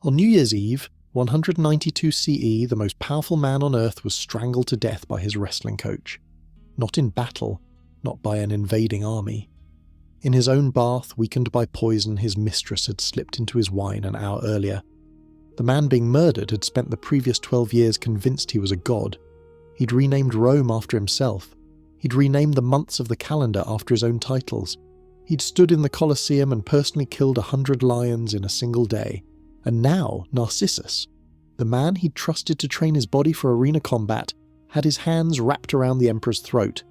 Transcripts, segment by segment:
On New Year's Eve, 192 CE, the most powerful man on Earth was strangled to death by his wrestling coach. Not in battle, not by an invading army. In his own bath, weakened by poison his mistress had slipped into his wine an hour earlier. The man being murdered had spent the previous 12 years convinced he was a god. He'd renamed Rome after himself. He'd renamed the months of the calendar after his own titles. He'd stood in the Colosseum and personally killed 100 lions in a single day. And now, Narcissus, the man he'd trusted to train his body for arena combat, had his hands wrapped around the emperor's throat.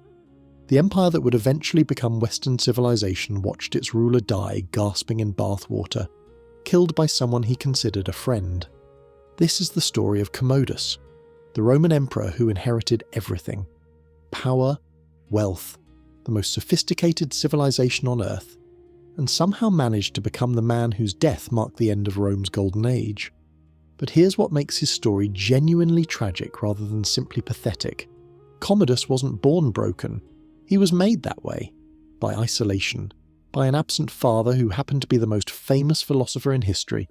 The empire that would eventually become Western civilization watched its ruler die gasping in bathwater, killed by someone he considered a friend. This is the story of Commodus, the Roman emperor who inherited everything: power, wealth, the most sophisticated civilization on Earth, and somehow managed to become the man whose death marked the end of Rome's golden age. But here's what makes his story genuinely tragic rather than simply pathetic. Commodus wasn't born broken. He was made that way, by isolation, by an absent father who happened to be the most famous philosopher in history,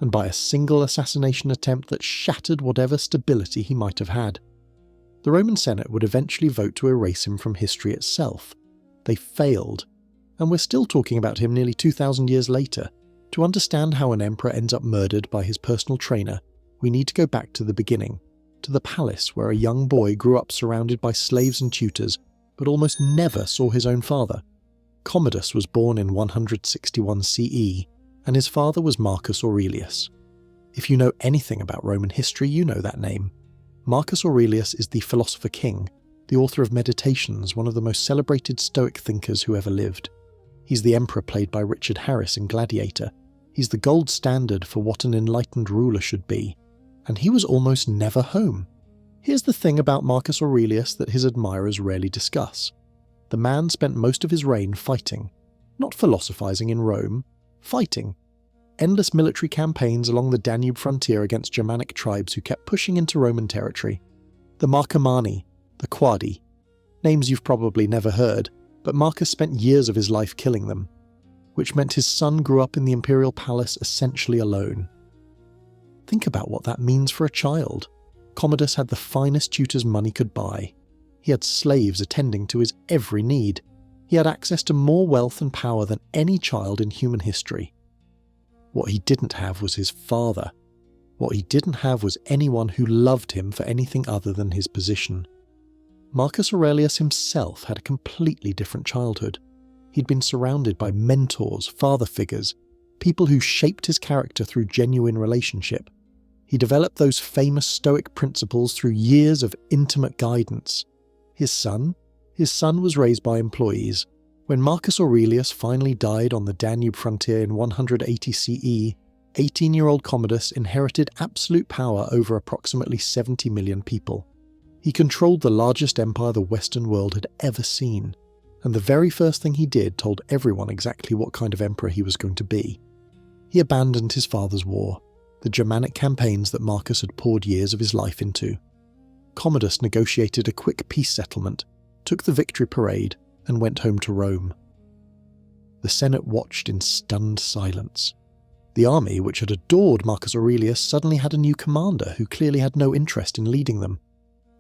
and by a single assassination attempt that shattered whatever stability he might have had. The Roman Senate would eventually vote to erase him from history itself. They failed, and we're still talking about him nearly 2,000 years later. To understand how an emperor ends up murdered by his personal trainer, we need to go back to the beginning, to the palace where a young boy grew up surrounded by slaves and tutors, but almost never saw his own father. Commodus was born in 161 CE, and his father was Marcus Aurelius. If you know anything about Roman history, you know that name. Marcus Aurelius is the philosopher king, the author of Meditations, one of the most celebrated Stoic thinkers who ever lived. He's the emperor played by Richard Harris in Gladiator. He's the gold standard for what an enlightened ruler should be. And he was almost never home. Here's the thing about Marcus Aurelius that his admirers rarely discuss. The man spent most of his reign fighting. Not philosophizing in Rome, fighting. Endless military campaigns along the Danube frontier against Germanic tribes who kept pushing into Roman territory. The Marcomanni, the Quadi. Names you've probably never heard, but Marcus spent years of his life killing them, which meant his son grew up in the imperial palace essentially alone. Think about what that means for a child. Commodus had the finest tutors money could buy. He had slaves attending to his every need. He had access to more wealth and power than any child in human history. What he didn't have was his father. What he didn't have was anyone who loved him for anything other than his position. Marcus Aurelius himself had a completely different childhood. He'd been surrounded by mentors, father figures, people who shaped his character through genuine relationship. He developed those famous Stoic principles through years of intimate guidance. His son was raised by employees. When Marcus Aurelius finally died on the Danube frontier in 180 CE, 18-year-old Commodus inherited absolute power over approximately 70 million people. He controlled the largest empire the Western world had ever seen, and the very first thing he did told everyone exactly what kind of emperor he was going to be. He abandoned his father's war, the Germanic campaigns that Marcus had poured years of his life into. Commodus negotiated a quick peace settlement, took the victory parade, and went home to Rome. The Senate watched in stunned silence. The army, which had adored Marcus Aurelius, suddenly had a new commander who clearly had no interest in leading them.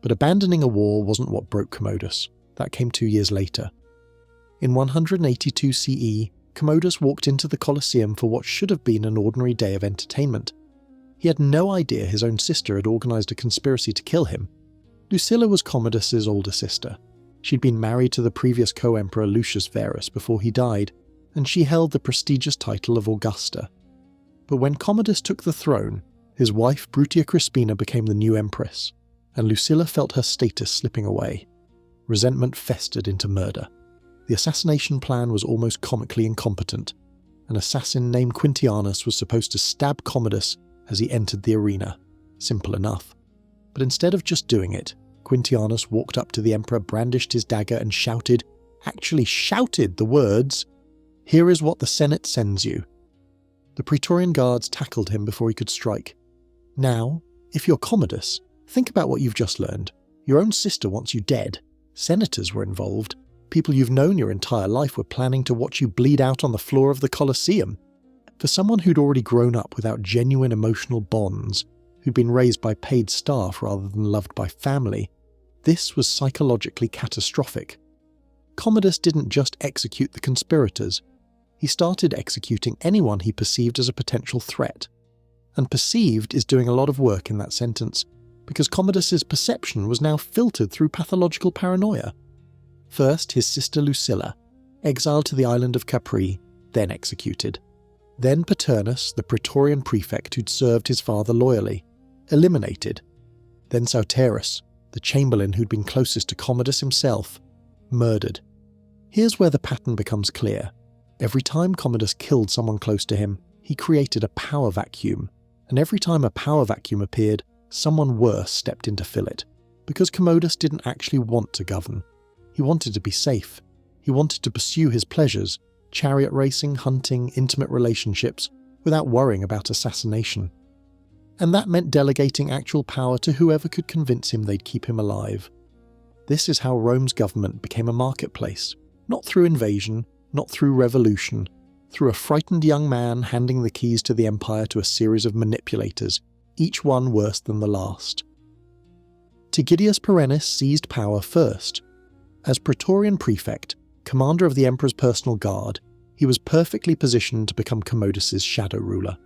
But abandoning a war wasn't what broke Commodus. That came 2 years later. In 182 CE, Commodus walked into the Colosseum for what should have been an ordinary day of entertainment. He had no idea his own sister had organised a conspiracy to kill him. Lucilla was Commodus's older sister. She'd been married to the previous co-emperor Lucius Verus before he died, and she held the prestigious title of Augusta. But when Commodus took the throne, his wife Brutia Crispina became the new empress, and Lucilla felt her status slipping away. Resentment festered into murder. The assassination plan was almost comically incompetent. An assassin named Quintianus was supposed to stab Commodus as he entered the arena. Simple enough. But instead of just doing it, Quintianus walked up to the emperor, brandished his dagger and shouted the words, "Here is what the Senate sends you." The Praetorian guards tackled him before he could strike. Now, if you're Commodus, think about what you've just learned. Your own sister wants you dead. Senators were involved. People you've known your entire life were planning to watch you bleed out on the floor of the Colosseum. For someone who'd already grown up without genuine emotional bonds, who'd been raised by paid staff rather than loved by family, this was psychologically catastrophic. Commodus didn't just execute the conspirators, he started executing anyone he perceived as a potential threat. And perceived is doing a lot of work in that sentence, because Commodus's perception was now filtered through pathological paranoia. First, his sister Lucilla, exiled to the island of Capri, then executed. Then Paternus, the Praetorian prefect who'd served his father loyally, eliminated. Then Sauterus, the chamberlain who'd been closest to Commodus himself, murdered. Here's where the pattern becomes clear. Every time Commodus killed someone close to him, he created a power vacuum, and every time a power vacuum appeared, someone worse stepped in to fill it, because Commodus didn't actually want to govern. He wanted to be safe. He wanted to pursue his pleasures, chariot racing, hunting, intimate relationships, without worrying about assassination. And that meant delegating actual power to whoever could convince him they'd keep him alive. This is how Rome's government became a marketplace, not through invasion, not through revolution, through a frightened young man handing the keys to the empire to a series of manipulators, each one worse than the last. Tygidius Perennis seized power first. As Praetorian prefect, commander of the emperor's personal guard, he was perfectly positioned to become Commodus's shadow ruler.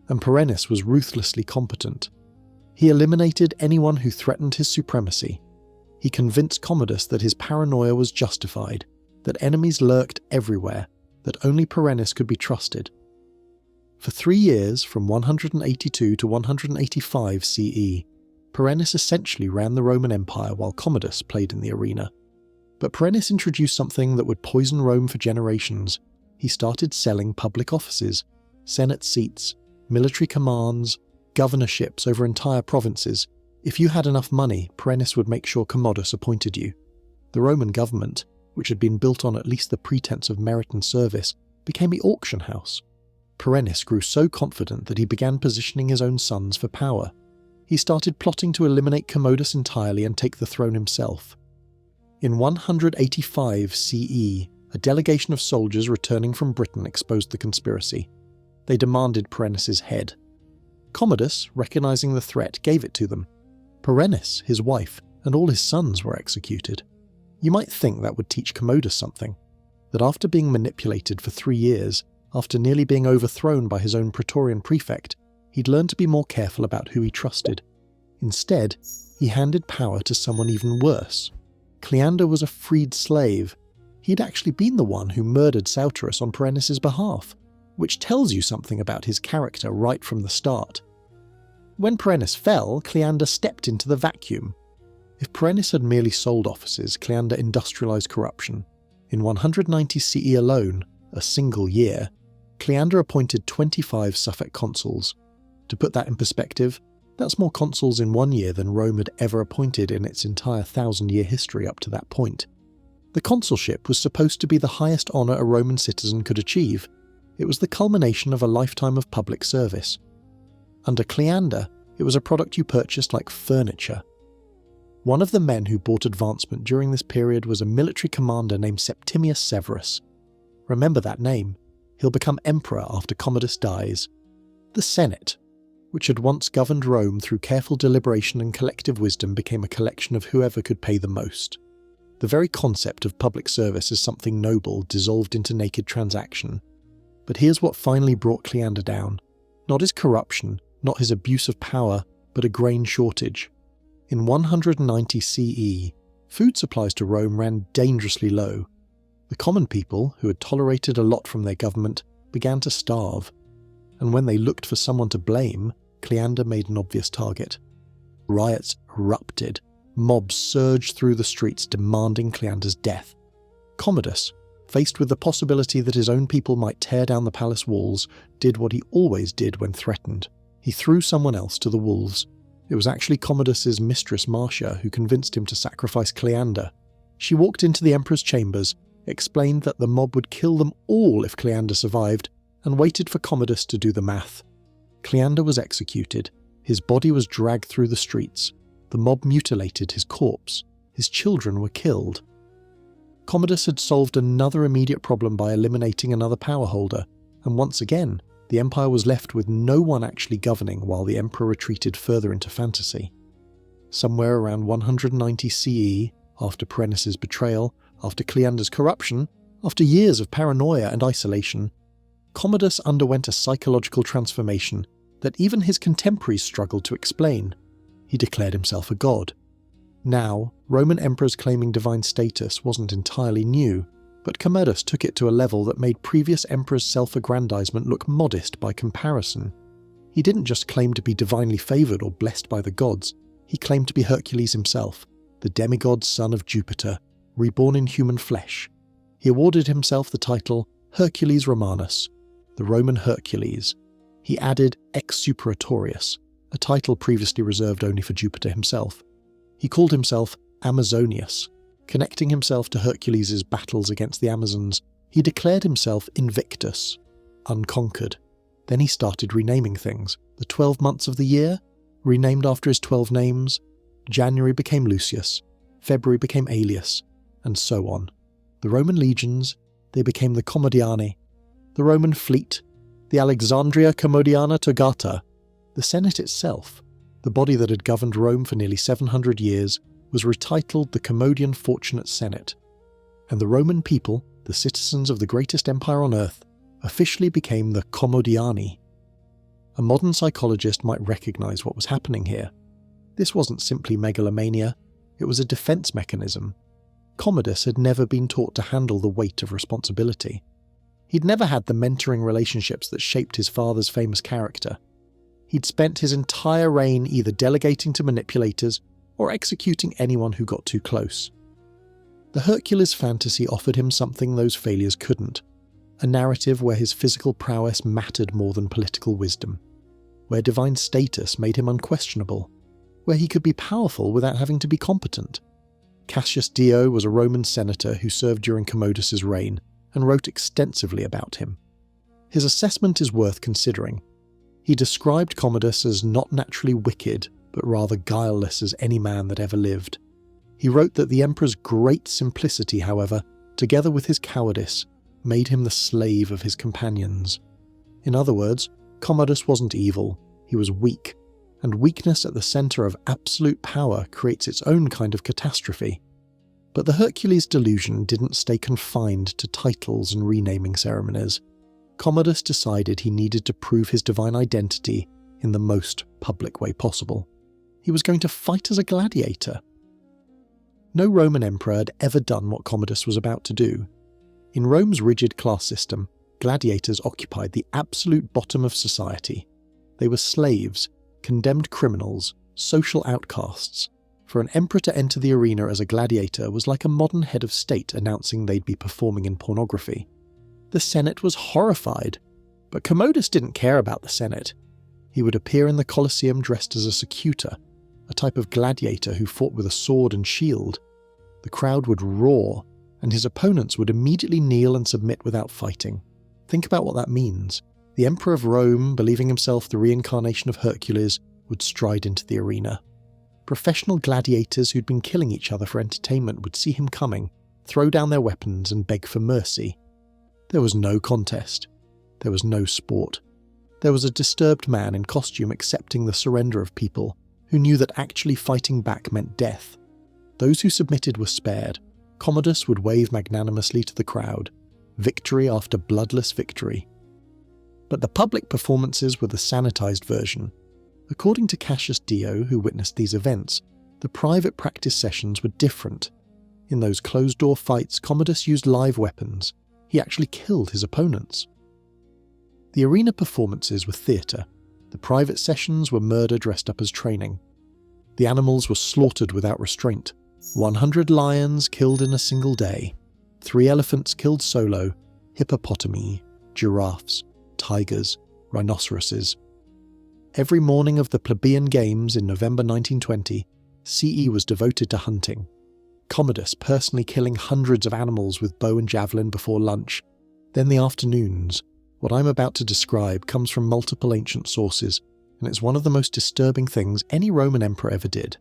And Perennis was ruthlessly competent. He eliminated anyone who threatened his supremacy. He convinced Commodus that his paranoia was justified, that enemies lurked everywhere, that only Perennis could be trusted. For 3 years, from 182 to 185 CE, Perennis essentially ran the Roman Empire while Commodus played in the arena. But Perennis introduced something that would poison Rome for generations. He started selling public offices, senate seats, military commands, governorships over entire provinces. If you had enough money, Perennis would make sure Commodus appointed you. The Roman government, which had been built on at least the pretense of merit and service, became the auction house. Perennis grew so confident that he began positioning his own sons for power. He started plotting to eliminate Commodus entirely and take the throne himself. In 185 CE, a delegation of soldiers returning from Britain exposed the conspiracy. They demanded Perennis's head. Commodus, recognizing the threat, gave it to them. Perennis, his wife, and all his sons were executed. You might think that would teach Commodus something, that after being manipulated for 3 years, after nearly being overthrown by his own Praetorian prefect, he'd learn to be more careful about who he trusted. Instead, he handed power to someone even worse. Cleander was a freed slave. He'd actually been the one who murdered Sauterus on Perennis's behalf, which tells you something about his character right from the start. When Perennis fell, Cleander stepped into the vacuum. If Perennis had merely sold offices, Cleander industrialized corruption. In 190 CE alone, a single year, Cleander appointed 25 suffect consuls. To put that in perspective, that's more consuls in 1 year than Rome had ever appointed in its entire 1,000-year history up to that point. The consulship was supposed to be the highest honor a Roman citizen could achieve. It was the culmination of a lifetime of public service. Under Cleander, it was a product you purchased like furniture. One of the men who bought advancement during this period was a military commander named Septimius Severus. Remember that name. He'll become emperor after Commodus dies. The Senate, which had once governed Rome through careful deliberation and collective wisdom, became a collection of whoever could pay the most. The very concept of public service as something noble dissolved into naked transaction. But here's what finally brought Cleander down. Not his corruption, not his abuse of power, but a grain shortage. In 190 CE, food supplies to Rome ran dangerously low. The common people, who had tolerated a lot from their government, began to starve. And when they looked for someone to blame, Cleander made an obvious target. Riots erupted. Mobs surged through the streets demanding Cleander's death. Commodus, faced with the possibility that his own people might tear down the palace walls, did what he always did when threatened. He threw someone else to the wolves. It was actually Commodus's mistress Marcia who convinced him to sacrifice Cleander. She walked into the emperor's chambers, explained that the mob would kill them all if Cleander survived, and waited for Commodus to do the math. Cleander was executed. His body was dragged through the streets. The mob mutilated his corpse. His children were killed. Commodus had solved another immediate problem by eliminating another power holder, and once again, the empire was left with no one actually governing while the emperor retreated further into fantasy. Somewhere around 190 CE, after Perennis's betrayal, after Cleander's corruption, after years of paranoia and isolation, Commodus underwent a psychological transformation that even his contemporaries struggled to explain. He declared himself a god. Now, Roman emperors claiming divine status wasn't entirely new, but Commodus took it to a level that made previous emperors' self-aggrandizement look modest by comparison. He didn't just claim to be divinely favoured or blessed by the gods, he claimed to be Hercules himself, the demigod son of Jupiter, reborn in human flesh. He awarded himself the title Hercules Romanus, the Roman Hercules. He added ex superatorius, a title previously reserved only for Jupiter himself. He called himself Amazonius. Connecting himself to Hercules' battles against the Amazons, he declared himself Invictus, unconquered. Then he started renaming things. The 12 months of the year, renamed after his 12 names. January became Lucius, February became Aelius, and so on. The Roman legions, they became the Commodiani. The Roman fleet, the Alexandria Commodiana Togata. The Senate itself, the body that had governed Rome for nearly 700 years, was retitled the Commodian Fortunate Senate. And the Roman people, the citizens of the greatest empire on earth, officially became the Commodiani. A modern psychologist might recognise what was happening here. This wasn't simply megalomania, it was a defence mechanism. Commodus had never been taught to handle the weight of responsibility. He'd never had the mentoring relationships that shaped his father's famous character. He'd spent his entire reign either delegating to manipulators or executing anyone who got too close. The Hercules fantasy offered him something those failures couldn't, a narrative where his physical prowess mattered more than political wisdom, where divine status made him unquestionable, where he could be powerful without having to be competent. Cassius Dio was a Roman senator who served during Commodus's reign and wrote extensively about him. His assessment is worth considering. He described Commodus as not naturally wicked, but rather guileless as any man that ever lived. He wrote that the emperor's great simplicity, however, together with his cowardice, made him the slave of his companions. In other words, Commodus wasn't evil, he was weak, and weakness at the centre of absolute power creates its own kind of catastrophe. But the Hercules delusion didn't stay confined to titles and renaming ceremonies. Commodus decided he needed to prove his divine identity in the most public way possible. He was going to fight as a gladiator. No Roman emperor had ever done what Commodus was about to do. In Rome's rigid class system, gladiators occupied the absolute bottom of society. They were slaves, condemned criminals, social outcasts. For an emperor to enter the arena as a gladiator was like a modern head of state announcing they'd be performing in pornography. The Senate was horrified, but Commodus didn't care about the Senate. He would appear in the Colosseum dressed as a secutor, a type of gladiator who fought with a sword and shield. The crowd would roar, and his opponents would immediately kneel and submit without fighting. Think about what that means. The Emperor of Rome, believing himself the reincarnation of Hercules, would stride into the arena. Professional gladiators who'd been killing each other for entertainment would see him coming, throw down their weapons and beg for mercy. There was no contest. There was no sport. There was a disturbed man in costume accepting the surrender of people who knew that actually fighting back meant death. Those who submitted were spared. Commodus would wave magnanimously to the crowd, victory after bloodless victory. But the public performances were the sanitized version. According to Cassius Dio, who witnessed these events, the private practice sessions were different. In those closed-door fights, Commodus used live weapons. He actually killed his opponents. The arena performances were theatre. The private sessions were murder dressed up as training. The animals were slaughtered without restraint. 100 lions killed in a single day. 3 elephants killed solo. Hippopotami, giraffes, tigers, rhinoceroses. Every morning of the plebeian games in November 1920, CE was devoted to hunting. Commodus personally killing hundreds of animals with bow and javelin before lunch. Then the afternoons. What I'm about to describe comes from multiple ancient sources, and it's one of the most disturbing things any Roman emperor ever did.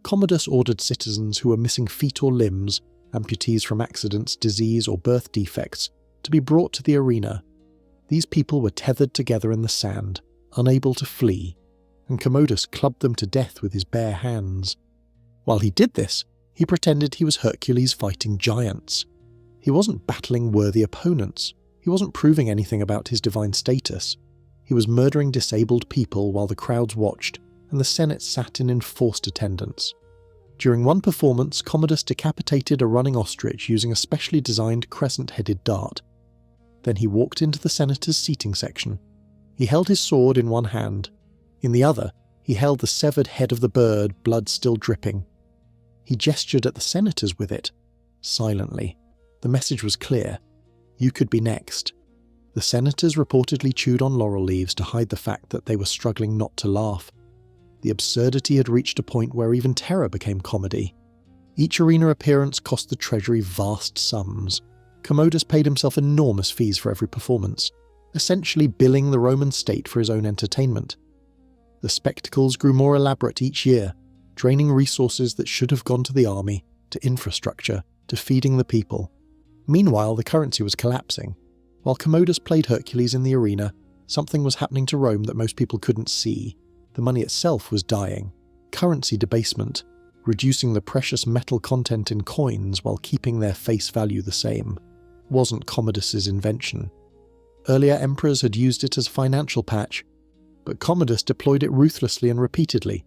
Commodus ordered citizens who were missing feet or limbs, amputees from accidents, disease, or birth defects, to be brought to the arena. These people were tethered together in the sand, unable to flee, and Commodus clubbed them to death with his bare hands. While he did this, he pretended he was Hercules fighting giants. He wasn't battling worthy opponents. He wasn't proving anything about his divine status. He was murdering disabled people while the crowds watched, and the Senate sat in enforced attendance. During one performance, Commodus decapitated a running ostrich using a specially designed crescent-headed dart. Then he walked into the senator's seating section. He held his sword in one hand. In the other, he held the severed head of the bird, blood still dripping. He gestured at the senators with it, silently. The message was clear. You could be next. The senators reportedly chewed on laurel leaves to hide the fact that they were struggling not to laugh. The absurdity had reached a point where even terror became comedy. Each arena appearance cost the treasury vast sums. Commodus paid himself enormous fees for every performance, essentially billing the Roman state for his own entertainment. The spectacles grew more elaborate each year, draining resources that should have gone to the army, to infrastructure, to feeding the people. Meanwhile, the currency was collapsing. While Commodus played Hercules in the arena, something was happening to Rome that most people couldn't see. The money itself was dying. Currency debasement, reducing the precious metal content in coins while keeping their face value the same, wasn't Commodus's invention. Earlier emperors had used it as a financial patch, but Commodus deployed it ruthlessly and repeatedly.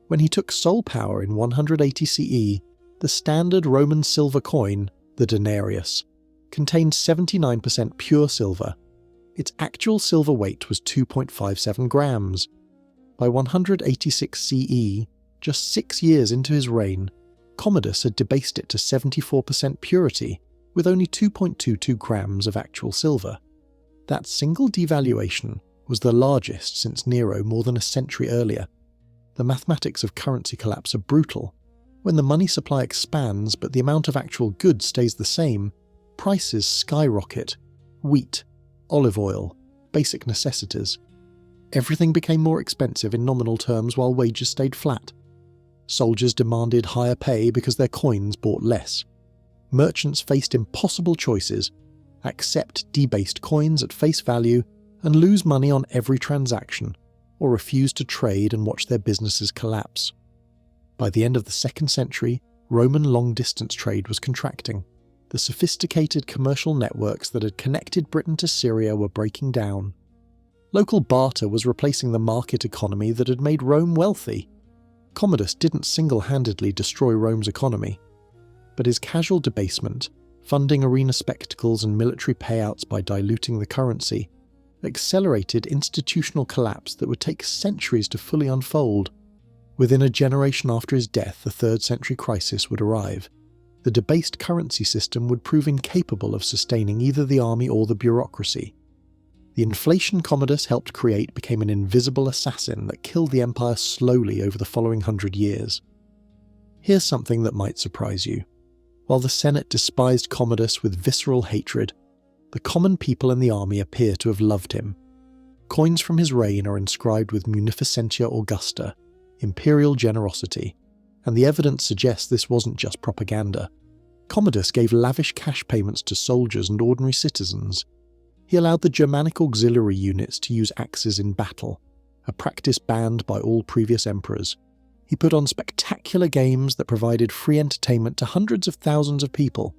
When he took sole power in 180 CE, the standard Roman silver coin, the denarius, contained 79% pure silver. Its actual silver weight was 2.57 grams. By 186 CE, just 6 years into his reign, Commodus had debased it to 74% purity, with only 2.22 grams of actual silver. That single devaluation was the largest since Nero more than a century earlier. The mathematics of currency collapse are brutal. When the money supply expands but the amount of actual goods stays the same, prices skyrocket. Wheat, olive oil, basic necessities. Everything became more expensive in nominal terms while wages stayed flat. Soldiers demanded higher pay because their coins bought less. Merchants faced impossible choices: accept debased coins at face value and lose money on every transaction, or refuse to trade and watch their businesses collapse. By the end of the 2nd century, Roman long-distance trade was contracting. The sophisticated commercial networks that had connected Britain to Syria were breaking down. Local barter was replacing the market economy that had made Rome wealthy. Commodus didn't single-handedly destroy Rome's economy, but his casual debasement, funding arena spectacles and military payouts by diluting the currency, accelerated institutional collapse that would take centuries to fully unfold. Within a generation after his death, the 3rd century crisis would arrive. The debased currency system would prove incapable of sustaining either the army or the bureaucracy. The inflation Commodus helped create became an invisible assassin that killed the empire slowly over the following 100 years. Here's something that might surprise you. While the Senate despised Commodus with visceral hatred, the common people in the army appear to have loved him. Coins from his reign are inscribed with Munificentia Augusta, imperial generosity, and the evidence suggests this wasn't just propaganda. Commodus gave lavish cash payments to soldiers and ordinary citizens. He allowed the Germanic auxiliary units to use axes in battle, a practice banned by all previous emperors. He put on spectacular games that provided free entertainment to hundreds of thousands of people.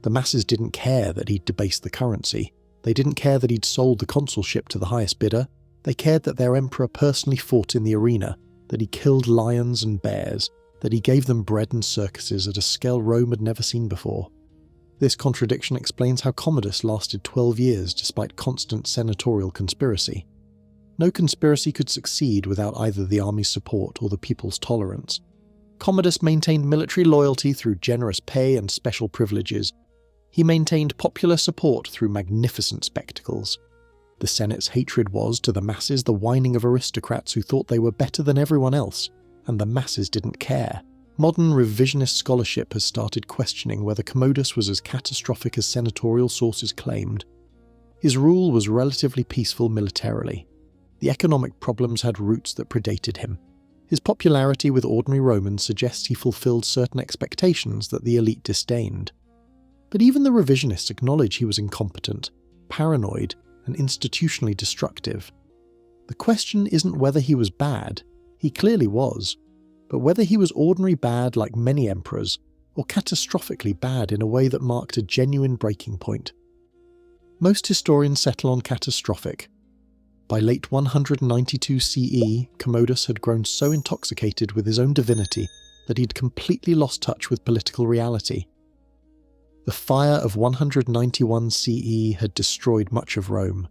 The masses didn't care that he'd debased the currency. They didn't care that he'd sold the consulship to the highest bidder. They cared that their emperor personally fought in the arena, that he killed lions and bears, that he gave them bread and circuses at a scale Rome had never seen before. This contradiction explains how Commodus lasted 12 years despite constant senatorial conspiracy. No conspiracy could succeed without either the army's support or the people's tolerance. Commodus maintained military loyalty through generous pay and special privileges. He maintained popular support through magnificent spectacles. The Senate's hatred was, to the masses, the whining of aristocrats who thought they were better than everyone else, and the masses didn't care. Modern revisionist scholarship has started questioning whether Commodus was as catastrophic as senatorial sources claimed. His rule was relatively peaceful militarily. The economic problems had roots that predated him. His popularity with ordinary Romans suggests he fulfilled certain expectations that the elite disdained. But even the revisionists acknowledge he was incompetent, paranoid, and institutionally destructive. The question isn't whether he was bad, he clearly was, but whether he was ordinary bad like many emperors, or catastrophically bad in a way that marked a genuine breaking point. Most historians settle on catastrophic. By late 192 CE, Commodus had grown so intoxicated with his own divinity that he'd completely lost touch with political reality. The fire of 191 CE had destroyed much of Rome.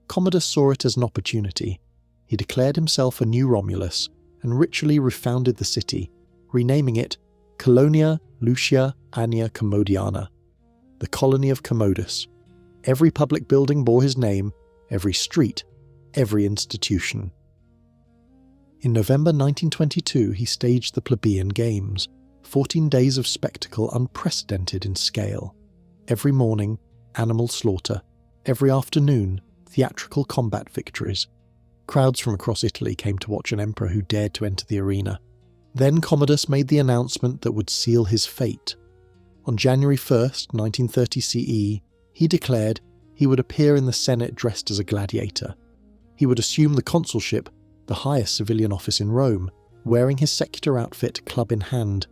Commodus saw it as an opportunity. He declared himself a new Romulus and ritually refounded the city, renaming it Colonia Lucia Annia Commodiana, the colony of Commodus. Every public building bore his name, every street, every institution. In November 1922, he staged the Plebeian Games, 14 days of spectacle unprecedented in scale. Every morning, animal slaughter. Every afternoon, theatrical combat victories. Crowds from across Italy came to watch an emperor who dared to enter the arena. Then Commodus made the announcement that would seal his fate. On January 1st, 1930 CE, he declared he would appear in the Senate dressed as a gladiator. He would assume the consulship, the highest civilian office in Rome, wearing his secular outfit club in hand.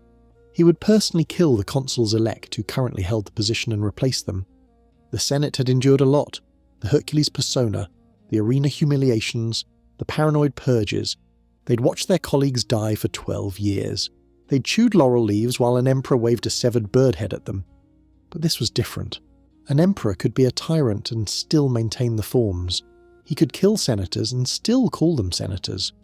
He would personally kill the consuls-elect who currently held the position and replace them. The Senate had endured a lot: the Hercules persona, the arena humiliations, the paranoid purges. They'd watched their colleagues die for 12 years. They'd chewed laurel leaves while an emperor waved a severed bird head at them. But this was different. An emperor could be a tyrant and still maintain the forms. He could kill senators and still call them senators.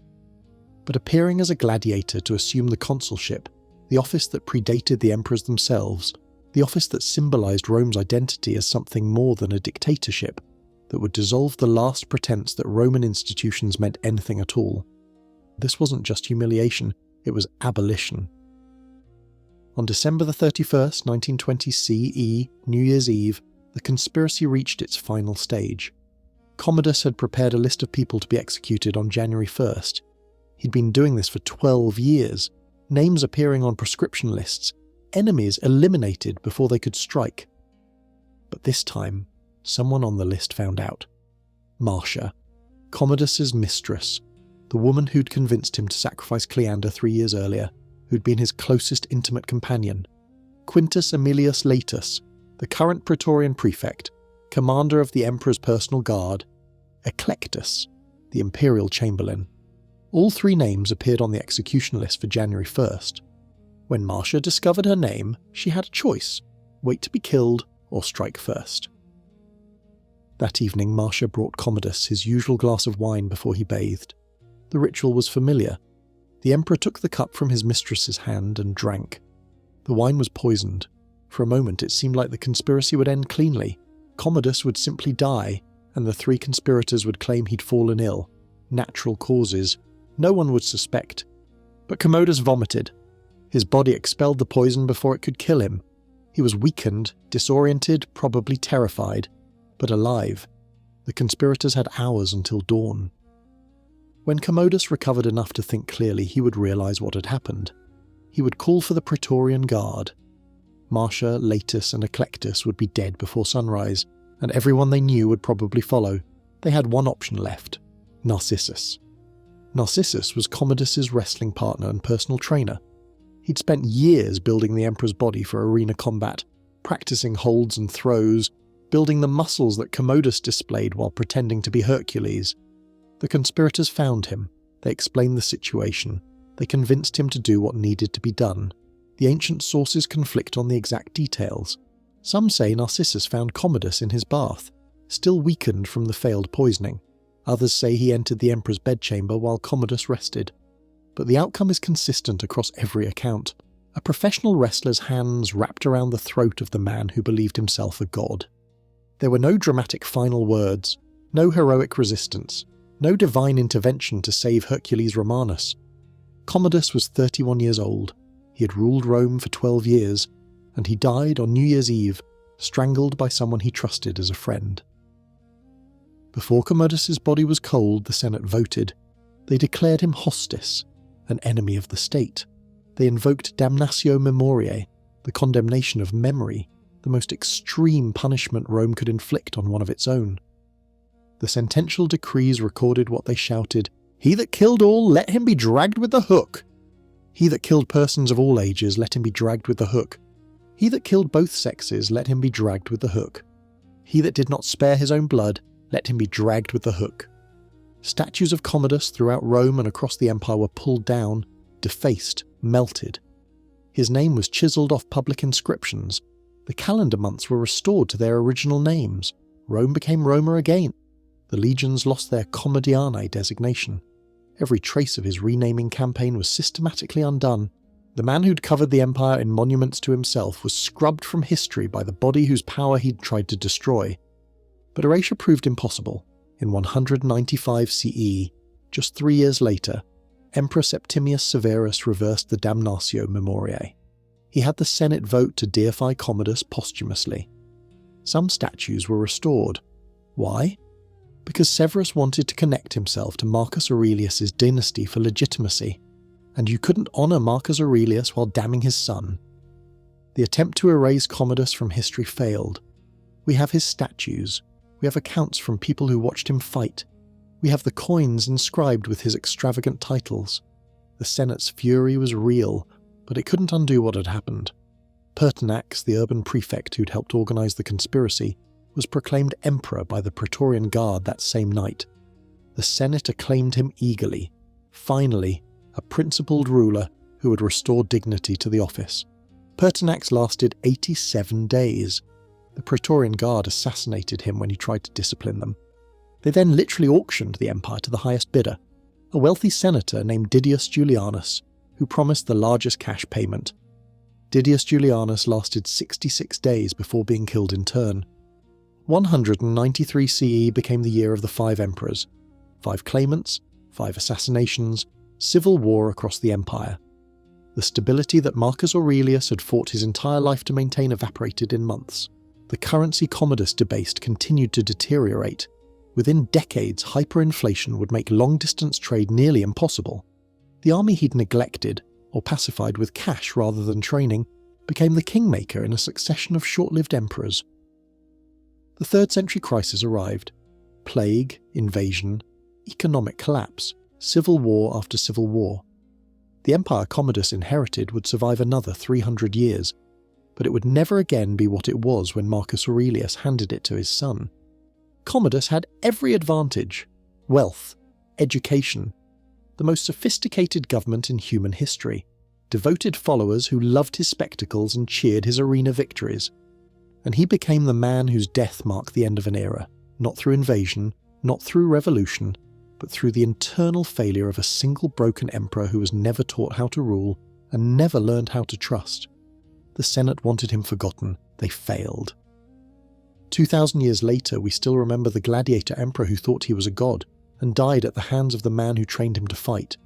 But appearing as a gladiator to assume the consulship, the office that predated the emperors themselves, the office that symbolized Rome's identity as something more than a dictatorship, that would dissolve the last pretense that Roman institutions meant anything at all. This wasn't just humiliation, it was abolition. On December 31st, 1920 CE, New Year's Eve, the conspiracy reached its final stage. Commodus had prepared a list of people to be executed on January 1st. He'd been doing this for 12 years, names appearing on prescription lists, enemies eliminated before they could strike. But this time, someone on the list found out. Marcia, Commodus's mistress, the woman who'd convinced him to sacrifice Cleander 3 years earlier, who'd been his closest intimate companion. Quintus Aemilius Laetus, the current Praetorian prefect, commander of the emperor's personal guard. Eclectus, the imperial chamberlain. All 3 names appeared on the execution list for January 1st. When Marcia discovered her name, she had a choice: wait to be killed or strike first. That evening, Marcia brought Commodus his usual glass of wine before he bathed. The ritual was familiar. The emperor took the cup from his mistress's hand and drank. The wine was poisoned. For a moment it seemed like the conspiracy would end cleanly. Commodus would simply die, and the 3 conspirators would claim he'd fallen ill. Natural causes. No one would suspect. But Commodus vomited. His body expelled the poison before it could kill him. He was weakened, disoriented, probably terrified, but alive. The conspirators had hours until dawn. When Commodus recovered enough to think clearly, he would realize what had happened. He would call for the Praetorian Guard. Marcia, Laetus, and Eclectus would be dead before sunrise, and everyone they knew would probably follow. They had one option left: Narcissus. Narcissus was Commodus's wrestling partner and personal trainer. He'd spent years building the emperor's body for arena combat, practicing holds and throws, building the muscles that Commodus displayed while pretending to be Hercules. The conspirators found him. They explained the situation. They convinced him to do what needed to be done. The ancient sources conflict on the exact details. Some say Narcissus found Commodus in his bath, still weakened from the failed poisoning. Others say he entered the emperor's bedchamber while Commodus rested. But the outcome is consistent across every account. A professional wrestler's hands wrapped around the throat of the man who believed himself a god. There were no dramatic final words, no heroic resistance, no divine intervention to save Hercules Romanus. Commodus was 31 years old. He had ruled Rome for 12 years, and he died on New Year's Eve, strangled by someone he trusted as a friend. Before Commodus's body was cold, the Senate voted. They declared him hostis, an enemy of the state. They invoked damnatio memoriae, the condemnation of memory, the most extreme punishment Rome could inflict on one of its own. The sentential decrees recorded what they shouted, "He that killed all, let him be dragged with the hook. He that killed persons of all ages, let him be dragged with the hook. He that killed both sexes, let him be dragged with the hook. He that did not spare his own blood, let him be dragged with the hook." Statues of Commodus throughout Rome and across the empire were pulled down, defaced, melted. His name was chiselled off public inscriptions. The calendar months were restored to their original names. Rome became Roma again. The legions lost their commodianae designation. Every trace of his renaming campaign was systematically undone. The man who'd covered the empire in monuments to himself was scrubbed from history by the body whose power he'd tried to destroy. But erasure proved impossible. In 195 CE, just 3 years later, Emperor Septimius Severus reversed the Damnatio Memoriae. He had the Senate vote to deify Commodus posthumously. Some statues were restored. Why? Because Severus wanted to connect himself to Marcus Aurelius's dynasty for legitimacy, and you couldn't honour Marcus Aurelius while damning his son. The attempt to erase Commodus from history failed. We have his statues. We have accounts from people who watched him fight. We have the coins inscribed with his extravagant titles. The Senate's fury was real, but it couldn't undo what had happened. Pertinax, the urban prefect who'd helped organise the conspiracy, was proclaimed emperor by the Praetorian Guard that same night. The Senate acclaimed him eagerly. Finally, a principled ruler who would restore dignity to the office. Pertinax lasted 87 days. The Praetorian Guard assassinated him when he tried to discipline them. They then literally auctioned the empire to the highest bidder, a wealthy senator named Didius Julianus, who promised the largest cash payment. Didius Julianus lasted 66 days before being killed in turn. 193 CE became the year of the 5 emperors. 5 claimants, 5 assassinations, civil war across the empire. The stability that Marcus Aurelius had fought his entire life to maintain evaporated in months. The currency Commodus debased continued to deteriorate. Within decades, hyperinflation would make long-distance trade nearly impossible. The army he'd neglected, or pacified with cash rather than training, became the kingmaker in a succession of short-lived emperors. The 3rd century crisis arrived. Plague, invasion, economic collapse, civil war after civil war. The empire Commodus inherited would survive another 300 years, but it would never again be what it was when Marcus Aurelius handed it to his son. Commodus had every advantage: wealth, education, the most sophisticated government in human history, devoted followers who loved his spectacles and cheered his arena victories. And he became the man whose death marked the end of an era, not through invasion, not through revolution, but through the internal failure of a single broken emperor who was never taught how to rule and never learned how to trust. The Senate wanted him forgotten. They failed. 2,000 years later, we still remember the Gladiator emperor who thought he was a god and died at the hands of the man who trained him to fight.